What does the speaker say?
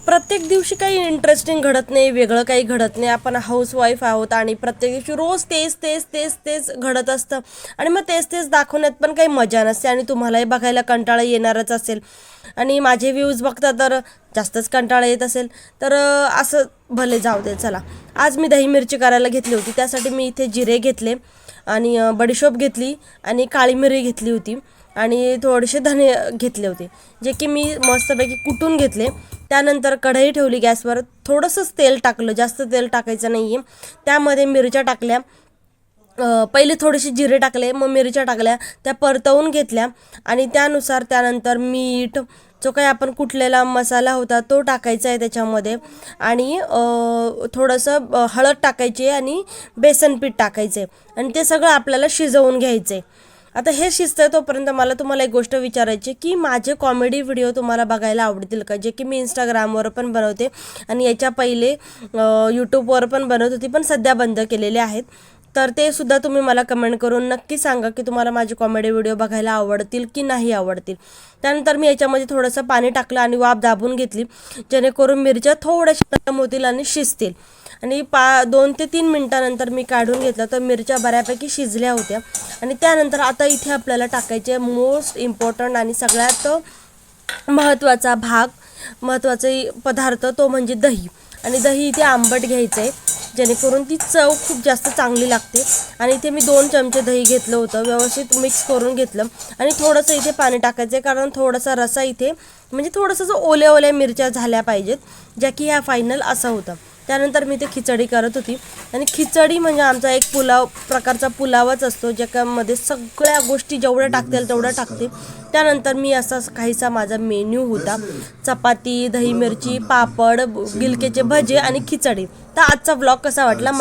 प्रत्येक दिवशी काही इंटरेस्टिंग घडत नाही, वेगळं काही घडत नाही. आपण हाऊसवाईफ आहोत आणि प्रत्येक दिवशी रोज तेच तेच तेच तेच घडत असतं आणि मग तेच तेच दाखवण्यात पण काही मजा नसते आणि तुम्हालाही बघायला कंटाळा येणारच असेल आणि माझे व्ह्यूज बघता तर जास्तच कंटाळा येत असेल तर असं भले जाऊ दे. चला, आज मी दही मिरची करायला घेतली होती. त्यासाठी मी इथे जिरे घेतले आणि बडीशोप घेतली आणि काळी मिरी घेतली होती आणि थोडेसे धने घेतले होते, जे की मी मस्तपैकी कुटून घेतले. त्यानंतर कढई ठेवली गॅसवर, थोडंसंच तेल टाकलं, जास्त तेल टाकायचं नाही आहे. त्यामध्ये मिरच्या टाकल्या, पहिले थोडेसे जिरे टाकले, मग मिरच्या टाकल्या, त्या परतवून घेतल्या आणि त्यानंतर मीठ, जो काही आपण कुटलेला मसाला होता तो टाकायचा आहे त्याच्यामध्ये आणि थोडंसं हळद टाकायची आणि बेसन पीठ टाकायचं आहे आणि ते सगळं आपल्याला शिजवून घ्यायचं आहे. आता हे शिजतं तोपर्यंत मला तुम्हाला एक गोष्ट विचारायची की माझे कॉमेडी व्हिडिओ तुम्हाला बघायला आवडतील का, जे की मी इंस्टाग्रामवर पण बनवते आणि याच्या पहिले यूट्यूबवर पण बनवत होती, पण सध्या बंद केलेले आहेत. तर ते सुद्धा तुम्ही मला कमेंट करून नक्की सांगा की तुम्हाला माझे कॉमेडी व्हिडिओ बघायला आवडतील की नाही आवडतील. त्यानंतर मी याच्यामध्ये थोडंसं पाणी टाकलं आणि वाफ दाबून घेतली, जेणेकरून मिरच्या थोड्याशा नरम होतील आणि शिजतील. आणि 2 ते 3 मिनटानंतर मी काढून घेतलं तर मिरच्या बऱ्यापैकी शिजल्या होत्या. आणि त्यानंतर आता इथे आपल्याला टाकायचे मोस्ट इम्पॉर्टंट आणि सगळ्यात महत्त्वाचा पदार्थ तो म्हणजे दही. आणि दही इथे आंबट घ्यायचं आहे, जेणेकरून ती चव खूप जास्त चांगली लागते. आणि इथे मी 2 चमचे दही घेतलं होतं, व्यवस्थित मिक्स करून घेतलं आणि थोडंसं इथे पाणी टाकायचं आहे, कारण थोडासा रसा इथे म्हणजे थोडंसं जो ओल्या ओल्या मिरच्या झाल्या पाहिजेत, ज्या की ह्या फायनल असं होतं. त्यानंतर मी ते खिचडी करत होती आणि खिचडी म्हणजे आमचा एक प्रकारचा पुलावच असतो, ज्याच्यामध्ये सगळ्या गोष्टी जेवढ्या टाकतील तेवढ्या टाकते. त्यानंतर मी असा काहीसा माझा मेन्यू होता, चपाती, दही मिरची, पापड, गिलकेचे भजे आणि खिचडी. तर आजचा व्लॉग कसा वाटला